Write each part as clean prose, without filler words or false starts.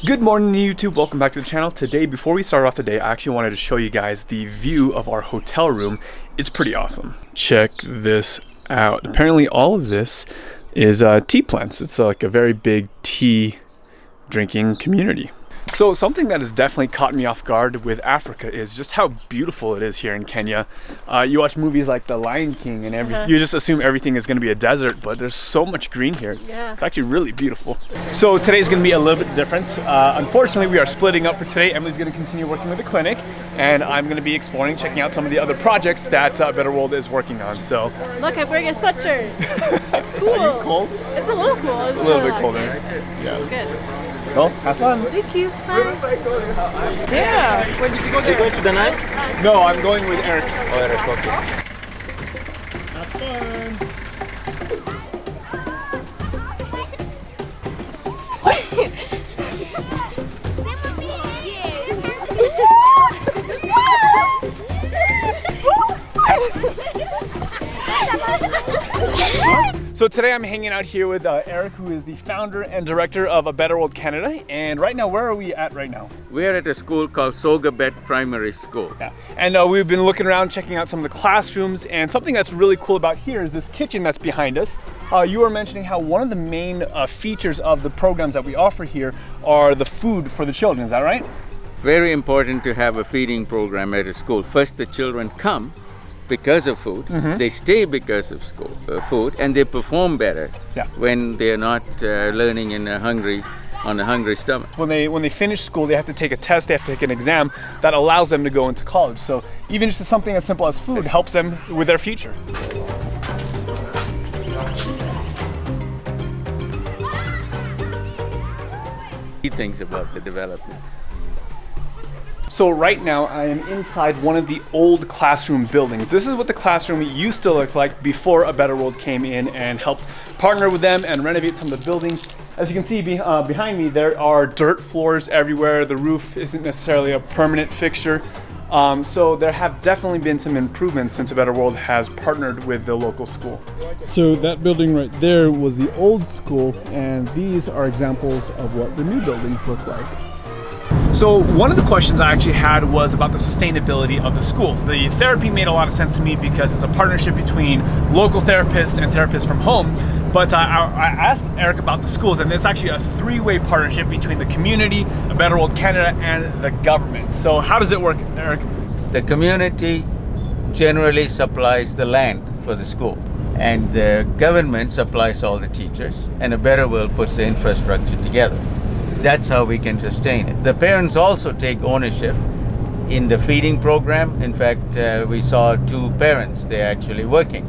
Good morning YouTube, welcome back to the channel. Today, before we start off the day, I actually wanted to show you guys the view of our hotel room. It's pretty awesome. Check this out. Apparently all of this is tea plants. It's like a very big tea drinking community. So something that has definitely caught me off guard with Africa is just how beautiful it is here in Kenya. You watch movies like The Lion King and everything, you just assume everything is going to be a desert, but there's so much green here. It's actually really beautiful. So today's going to be a little bit different. Unfortunately, we are splitting up for today. Emily's going to continue working with the clinic, and I'm going to be exploring, checking out some of the other projects that Better World is working on. So look, I'm wearing a sweatshirt. It's cool. Are you cold? It's a little cool. It's a little bit colder. Yeah. It's good. Well, have fun. Thank you. Bye. Yeah. When did you go there? Are you going to the night? No, I'm going with Eric. Oh, Eric, okay. Have fun. So today I'm hanging out here with Eric, who is the founder and director of A Better World Canada. And right now, where are we at right now? We're at a school called Sogabet Primary School. Yeah, and we've been looking around, checking out some of the classrooms, and something that's really cool about here is this kitchen that's behind us. You were mentioning how one of the main features of the programs that we offer here are the food for the children, is that right? Very important to have a feeding program at a school. First, the children come because of food, they stay because of school, food, and they perform better when they're not learning on a hungry stomach. When they finish school, they have to take a test, they have to take an exam that allows them to go into college. So even just something as simple as food helps them with their future. He thinks about the development. So right now I am inside one of the old classroom buildings. This is what the classroom used to look like before A Better World came in and helped partner with them and renovate some of the buildings. As you can see behind me, there are dirt floors everywhere. The roof isn't necessarily a permanent fixture. So there have definitely been some improvements since A Better World has partnered with the local school. So that building right there was the old school, and these are examples of what the new buildings look like. So one of the questions I actually had was about the sustainability of the schools. The therapy made a lot of sense to me because it's a partnership between local therapists and therapists from home. But I asked Eric about the schools, and it's actually a three-way partnership between the community, A Better World Canada, and the government. So how does it work, Eric? The community generally supplies the land for the school, and the government supplies all the teachers, and A Better World puts the infrastructure together. That's how we can sustain it. The parents also take ownership in the feeding program. In fact, we saw two parents, they're actually working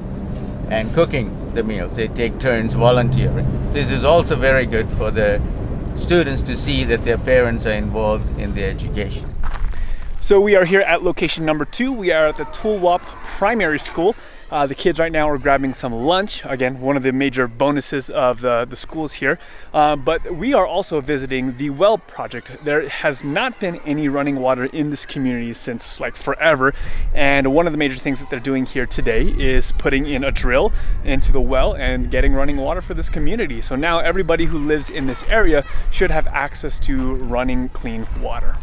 and cooking the meals. They take turns volunteering. This is also very good for the students to see that their parents are involved in their education. So we are here at location number 2. We are at the Tulwap Primary School. The kids right now are grabbing some lunch. Again, one of the major bonuses of the schools here. But we are also visiting the well project. There has not been any running water in this community since like forever. And one of the major things that they're doing here today is putting in a drill into the well and getting running water for this community. So now everybody who lives in this area should have access to running clean water.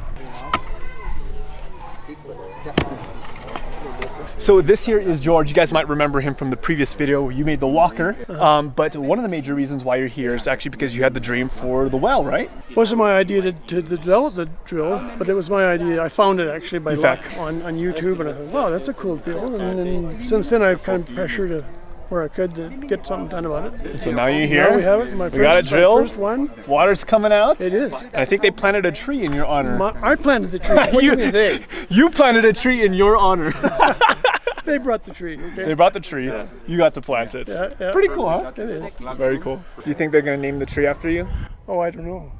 So this here is George. You guys might remember him from the previous video where you made the walker. But one of the major reasons why you're here is actually because you had the dream for the well, right? It wasn't my idea to develop the drill, but it was my idea. I found it actually by luck on YouTube, and I thought, wow, that's a cool deal. And then since then I've kind of pressured where I could to get something done about it. So now you're here. Now we have it. We got it drilled. First one. Water's coming out. It is. And I think they planted a tree in your honor. I planted the tree. What do you mean they? You planted a tree in your honor. They brought the tree. Okay? They brought the tree. Yeah. You got to plant it. Yeah. Pretty cool, huh? It is. Very cool. Do you think they're going to name the tree after you? Oh, I don't know.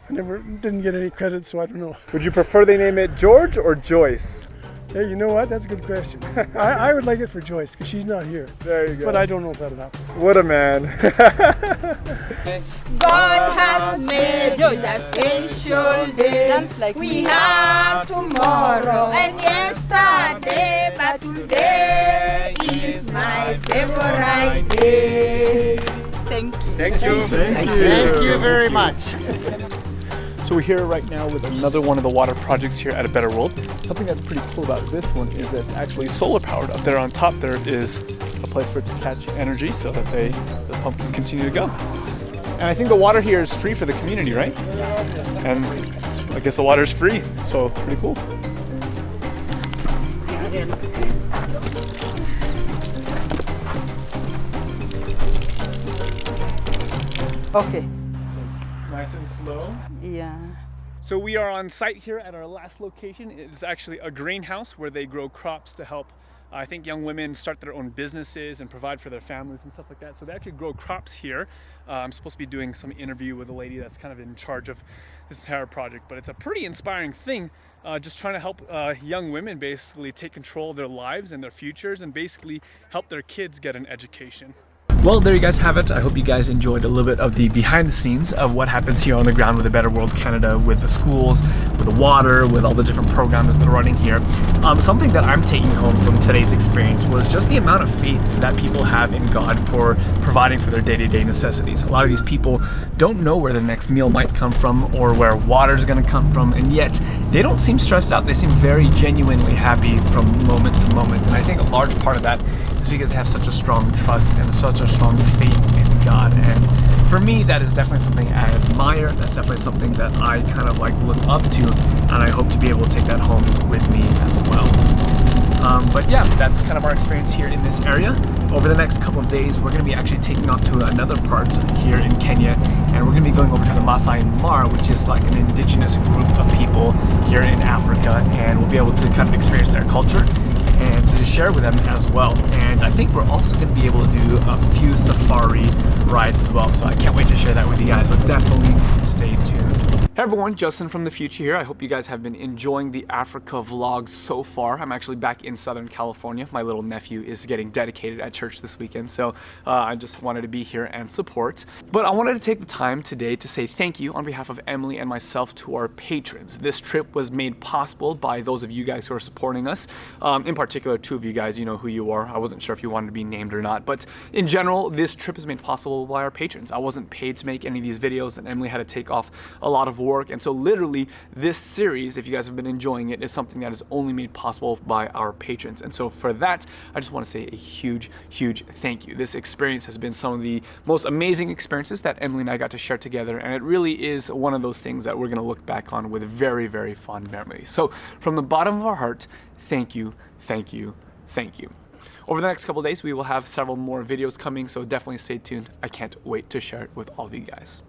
I didn't get any credit, so I don't know. Would you prefer they name it George or Joyce? Hey, you know what? That's a good question. I would like it for Joyce because she's not here. There you go. But I don't know if that'll happen. What a man. God has made it a special day. We have tomorrow and yesterday, but today is my favorite day. Thank you. Thank you. Thank you. Thank you very much. So we're here right now with another one of the water projects here at A Better World. Something that's pretty cool about this one is that it's actually solar powered. Up there on top there is a place for it to catch energy so that the pump can continue to go. And I think the water here is free for the community, right? And I guess the water is free, so pretty cool. Okay. Nice and slow. Yeah. So we are on site here at our last location. It's actually a greenhouse where they grow crops to help, I think, young women start their own businesses and provide for their families and stuff like that. So they actually grow crops here. I'm supposed to be doing some interview with a lady that's kind of in charge of this entire project, but it's a pretty inspiring thing, just trying to help young women basically take control of their lives and their futures and basically help their kids get an education. Well, there you guys have it. I hope you guys enjoyed a little bit of the behind the scenes of what happens here on the ground with A Better World Canada, with the schools, with the water, with all the different programs that are running here. Something that I'm taking home from today's experience was just the amount of faith that people have in God for providing for their day-to-day necessities. A lot of these people don't know where their next meal might come from or where water is going to come from, and yet they don't seem stressed out. They seem very genuinely happy from moment to moment, and I think a large part of that is because they have such a strong trust and such a strong faith in God. And for me, that is definitely something I admire. That's definitely something that I kind of like look up to, and I hope to be able to take that home with me as well. But yeah, that's kind of our experience here in this area. Over the next couple of days, we're going to be actually taking off to another part here in Kenya, and we're going to be going over to the Masai Mara, which is like an indigenous group of people here in Africa, and we'll be able to kind of experience their culture and to share with them as well. And I think we're also going to be able to do a few safari rides as well, so I can't wait to share that with you guys, so definitely stay tuned. Hey everyone, Justin from the future here. I hope you guys have been enjoying the Africa vlogs so far. I'm actually back in Southern California. My little nephew is getting dedicated at church this weekend, so I just wanted to be here and support. But I wanted to take the time today to say thank you on behalf of Emily and myself to our patrons. This trip was made possible by those of you guys who are supporting us. In particular, two of you guys, you know who you are. I wasn't sure if you wanted to be named or not, but in general, this trip is made possible by our patrons. I wasn't paid to make any of these videos, and Emily had to take off a lot of work, and so literally this series, if you guys have been enjoying it, is something that is only made possible by our patrons. And so for that, I just want to say a huge thank you. This experience has been some of the most amazing experiences that Emily and I got to share together, and it really is one of those things that we're going to look back on with very fond memories. So from the bottom of our heart, thank you. Over the next couple of days, we will have several more videos coming, so definitely stay tuned. I can't wait to share it with all of you guys.